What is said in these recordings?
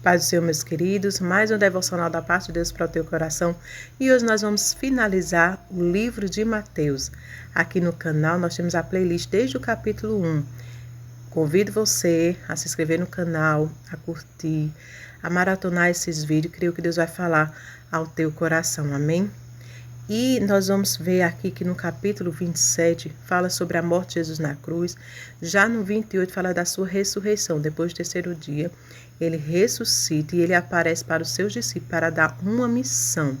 Paz do Senhor, meus queridos, mais um devocional da parte de Deus para o teu coração. E hoje nós vamos finalizar o livro de Mateus. Aqui no canal nós temos a playlist desde o capítulo 1. Convido você a se inscrever no canal, a curtir, a maratonar esses vídeos. Creio que Deus vai falar ao teu coração, amém? E nós vamos ver aqui que no capítulo 27 fala sobre a morte de Jesus na cruz. Já no 28 fala da sua ressurreição. Depois do terceiro dia, ele ressuscita e ele aparece para os seus discípulos para dar uma missão.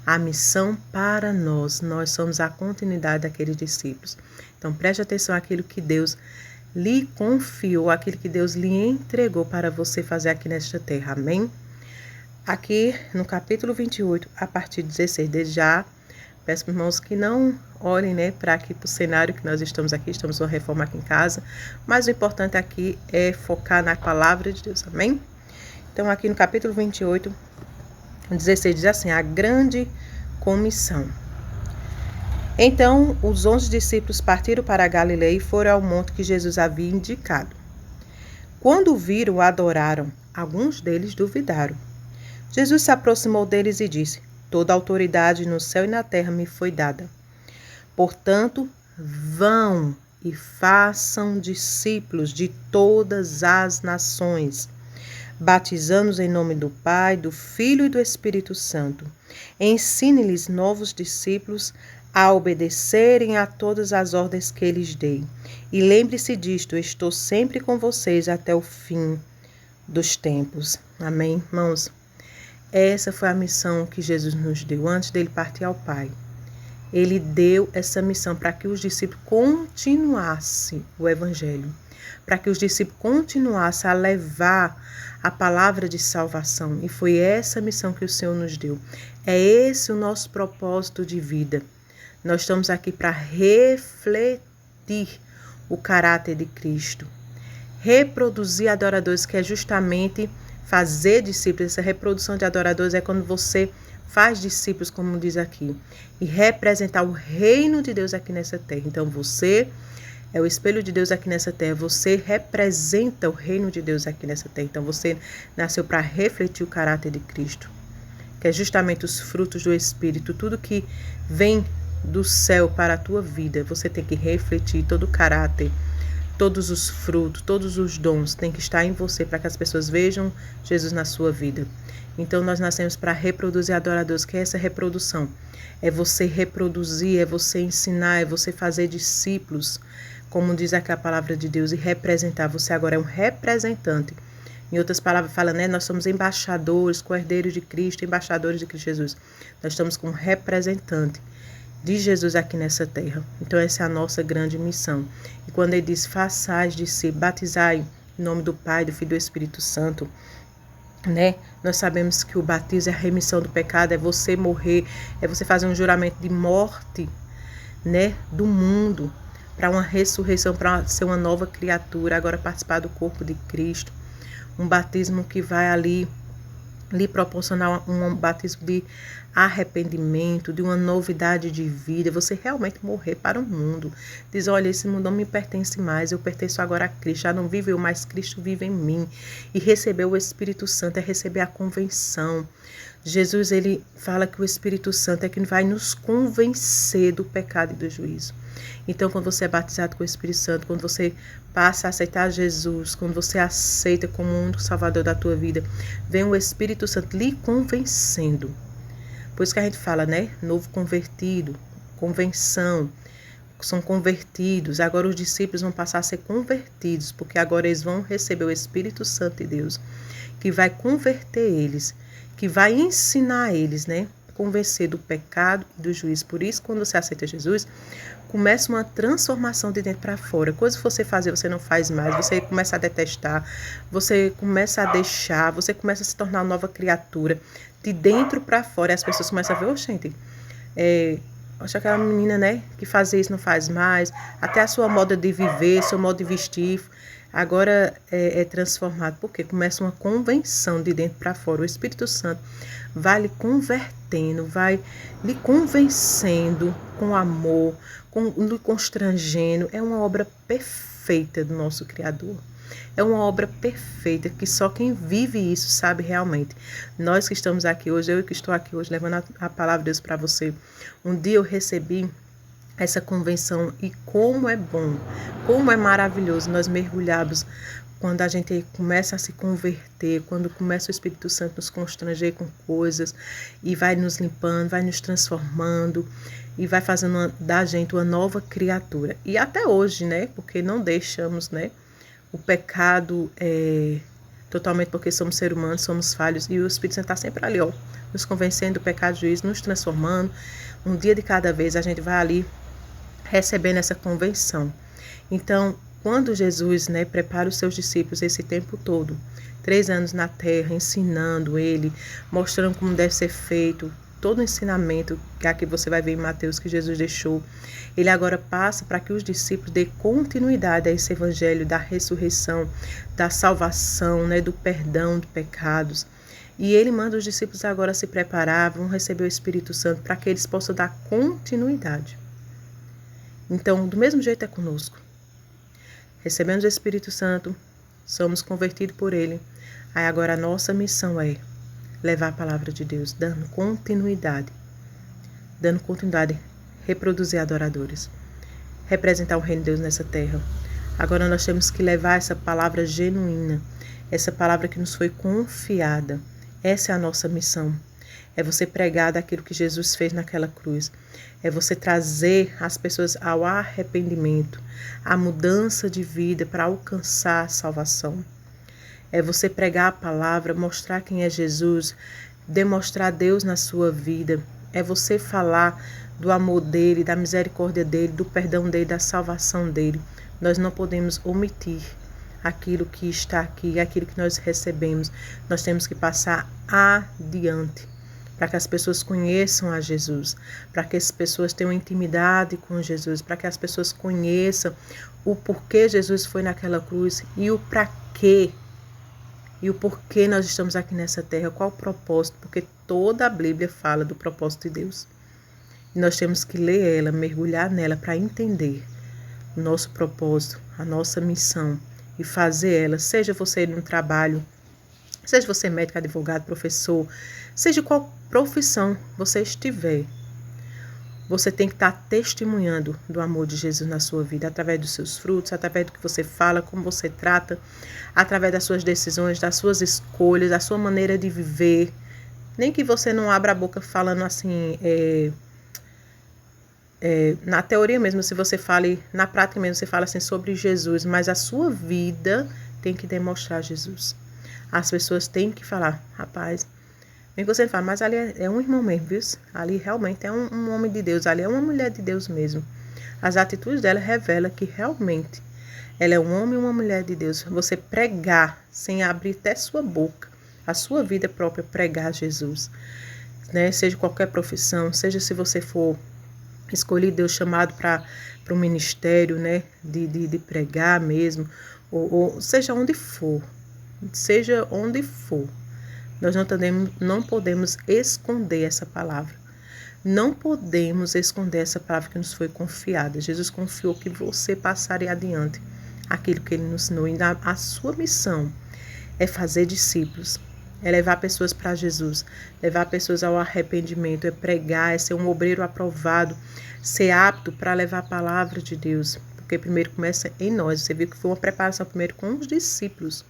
A missão para nós. Nós somos a continuidade daqueles discípulos. Então preste atenção àquilo que Deus lhe confiou, aquilo que Deus lhe entregou para você fazer aqui nesta terra. Amém? Aqui no capítulo 28, a partir de 16, desde já, peço para os irmãos que não olhem, para aqui para o cenário que nós estamos aqui, estamos numa reforma aqui em casa, mas o importante aqui é focar na palavra de Deus, amém? Então aqui no capítulo 28, 16 diz assim, a grande comissão. Então os 11 discípulos partiram para a Galileia e foram ao monte que Jesus havia indicado. Quando o viram, o adoraram, alguns deles duvidaram. Jesus se aproximou deles e disse, toda a autoridade no céu e na terra me foi dada. Portanto, vão e façam discípulos de todas as nações, batizando-os em nome do Pai, do Filho e do Espírito Santo. Ensine-lhes novos discípulos a obedecerem a todas as ordens que lhes dei. E lembre-se disto, eu estou sempre com vocês até o fim dos tempos. Amém, irmãos? Essa foi a missão que Jesus nos deu antes dele partir ao Pai. Ele deu essa missão para que os discípulos continuassem o Evangelho, para que os discípulos continuassem a levar a palavra de salvação. E foi essa missão que o Senhor nos deu. É esse o nosso propósito de vida. Nós estamos aqui para refletir o caráter de Cristo, reproduzir adoradores, que é justamente fazer discípulos. Essa reprodução de adoradores é quando você faz discípulos, como diz aqui, e representar o reino de Deus aqui nessa terra. Então você é o espelho de Deus aqui nessa terra, você representa o reino de Deus aqui nessa terra. Então você nasceu para refletir o caráter de Cristo, que é justamente os frutos do Espírito, tudo que vem do céu para a tua vida, você tem que refletir todo o caráter, todos os frutos, todos os dons têm que estar em você para que as pessoas vejam Jesus na sua vida. Então nós nascemos para reproduzir adoradores, que é essa reprodução. É você reproduzir, é você ensinar, é você fazer discípulos, como diz aqui a palavra de Deus, e representar. Você agora é um representante. Em outras palavras, fala, nós somos embaixadores, co-herdeiros de Cristo, embaixadores de Cristo Jesus. Nós estamos como representante de Jesus aqui nessa terra. Então essa é a nossa grande missão. E quando ele diz, façais discípulos, batizai em nome do Pai, do Filho e do Espírito Santo, nós sabemos que o batismo é a remissão do pecado, é você morrer, é você fazer um juramento de morte, do mundo, para uma ressurreição, para ser uma nova criatura, agora participar do corpo de Cristo. Um batismo que vai ali lhe proporcionar um batismo de arrependimento, de uma novidade de vida, você realmente morrer para o mundo. Diz, olha, esse mundo não me pertence mais, eu pertenço agora a Cristo, já não vive eu, mas Cristo vive em mim. E receber o Espírito Santo é receber a convenção. Jesus, ele fala que o Espírito Santo é quem vai nos convencer do pecado e do juízo. Então, quando você é batizado com o Espírito Santo, quando você passa a aceitar Jesus, quando você aceita como o único Salvador da tua vida, vem o Espírito Santo lhe convencendo. Por isso que a gente fala, novo convertido, convenção, são convertidos. Agora os discípulos vão passar a ser convertidos, porque agora eles vão receber o Espírito Santo de Deus, que vai converter eles, que vai ensinar eles, convencer do pecado e do juízo. Por isso, quando você aceita Jesus, começa uma transformação de dentro para fora. Coisas que você fazia, você não faz mais. Você começa a detestar, você começa a deixar, você começa a se tornar uma nova criatura. De dentro para fora, as pessoas começam a ver, gente, acho aquela menina, que fazia isso, não faz mais. Até a sua moda de viver, seu modo de vestir, agora é transformado. Porque começa uma convenção de dentro para fora. O Espírito Santo vai lhe convertendo, vai lhe convencendo com amor, lhe constrangendo. É uma obra perfeita do nosso Criador. É uma obra perfeita que só quem vive isso sabe realmente. Nós que estamos aqui hoje, eu que estou aqui hoje levando a palavra de Deus para você. Um dia eu recebi essa convenção e como é bom, como é maravilhoso nós mergulharmos quando a gente começa a se converter, quando começa o Espírito Santo nos constranger com coisas e vai nos limpando, vai nos transformando e vai fazendo da gente uma nova criatura. E até hoje, né? Porque não deixamos, né? O pecado totalmente, porque somos seres humanos, somos falhos e o Espírito Santo está sempre ali, ó, nos convencendo do pecado, do juízo, nos transformando. Um dia de cada vez a gente vai ali recebendo essa convenção. Então, quando Jesus, né, prepara os seus discípulos esse tempo todo, 3 anos na terra, ensinando ele, mostrando como deve ser feito, todo o ensinamento que aqui você vai ver em Mateus que Jesus deixou, ele agora passa para que os discípulos dêem continuidade a esse evangelho da ressurreição, da salvação, né, do perdão de pecados. E ele manda os discípulos agora se preparar, vão receber o Espírito Santo para que eles possam dar continuidade. Então, do mesmo jeito é conosco. Recebemos o Espírito Santo, somos convertidos por ele. Aí agora a nossa missão é levar a palavra de Deus, dando continuidade, reproduzir adoradores, representar o reino de Deus nessa terra. Agora nós temos que levar essa palavra genuína, essa palavra que nos foi confiada. Essa é a nossa missão. É você pregar daquilo que Jesus fez naquela cruz. É você trazer as pessoas ao arrependimento, à mudança de vida para alcançar a salvação. É você pregar a palavra, mostrar quem é Jesus, demonstrar Deus na sua vida. É você falar do amor dele, da misericórdia dele, do perdão dele, da salvação dele. Nós não podemos omitir aquilo que está aqui, aquilo que nós recebemos. Nós temos que passar adiante, para que as pessoas conheçam a Jesus, para que as pessoas tenham intimidade com Jesus, para que as pessoas conheçam o porquê Jesus foi naquela cruz e o para quê. E o porquê nós estamos aqui nessa terra, qual o propósito, porque toda a Bíblia fala do propósito de Deus. E nós temos que ler ela, mergulhar nela para entender o nosso propósito, a nossa missão e fazer ela, seja você num trabalho, seja você médico, advogado, professor, seja qual profissão você estiver, você tem que estar testemunhando do amor de Jesus na sua vida, através dos seus frutos, através do que você fala, como você trata, através das suas decisões, das suas escolhas, da sua maneira de viver. Nem que você não abra a boca falando assim, na teoria mesmo, se você fale, na prática mesmo, você fala assim sobre Jesus, mas a sua vida tem que demonstrar Jesus. As pessoas têm que falar, rapaz, bem que você fala, mas ali é um irmão mesmo, viu? Ali realmente é um homem de Deus, ali é uma mulher de Deus mesmo. As atitudes dela revelam que realmente ela é um homem e uma mulher de Deus. Você pregar, sem abrir até sua boca, a sua vida própria, pregar Jesus, né? Seja qualquer profissão, seja se você for escolhido, Deus chamado para um ministério, né? De pregar mesmo, ou seja onde for. Seja onde for, nós não podemos esconder essa palavra. Não podemos esconder essa palavra que nos foi confiada. Jesus confiou que você passaria adiante aquilo que ele nos ensinou. E a sua missão é fazer discípulos, é levar pessoas para Jesus, levar pessoas ao arrependimento, é pregar, é ser um obreiro aprovado, ser apto para levar a palavra de Deus. Porque primeiro começa em nós. Você viu que foi uma preparação primeiro com os discípulos,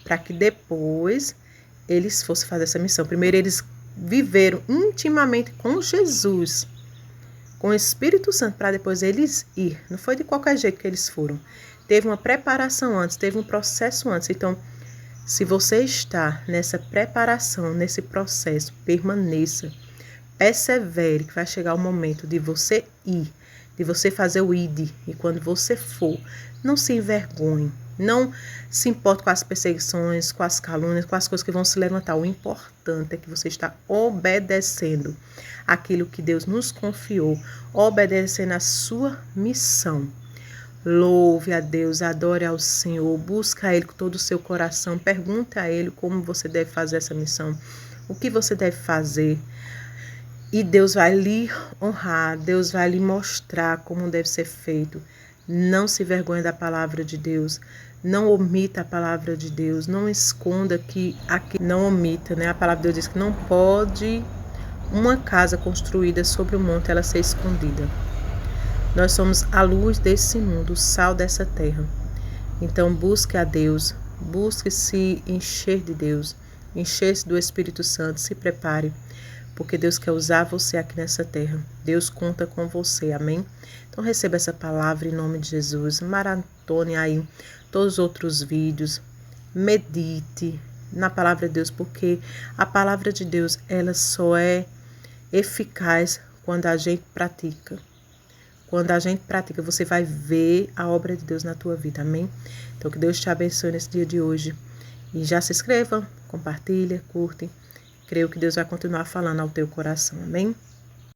para que depois eles fossem fazer essa missão. Primeiro eles viveram intimamente com Jesus, com o Espírito Santo, para depois eles ir. Não foi de qualquer jeito que eles foram. Teve uma preparação antes, teve um processo antes. Então, se você está nessa preparação, nesse processo, permaneça, persevere, que vai chegar o momento de você ir, de você fazer o ID. E quando você for, não se envergonhe. Não se importe com as perseguições, com as calúnias, com as coisas que vão se levantar. O importante é que você está obedecendo aquilo que Deus nos confiou, obedecendo a sua missão. Louve a Deus, adore ao Senhor, busque a Ele com todo o seu coração, pergunte a Ele como você deve fazer essa missão, o que você deve fazer. E Deus vai lhe honrar, Deus vai lhe mostrar como deve ser feito. Não se vergonhe da palavra de Deus. Não omita a palavra de Deus, não esconda não omita, né? A palavra de Deus diz que não pode uma casa construída sobre o monte ela ser escondida. Nós somos a luz desse mundo, o sal dessa terra. Então busque a Deus, busque se encher de Deus, encher-se do Espírito Santo, se prepare, porque Deus quer usar você aqui nessa terra. Deus conta com você, amém? Então receba essa palavra em nome de Jesus, maratone aí todos os outros vídeos, medite na palavra de Deus, porque a palavra de Deus, ela só é eficaz quando a gente pratica. Quando a gente pratica, você vai ver a obra de Deus na tua vida, amém? Então que Deus te abençoe nesse dia de hoje. E já se inscreva, compartilha, curte. Creio que Deus vai continuar falando ao teu coração, amém?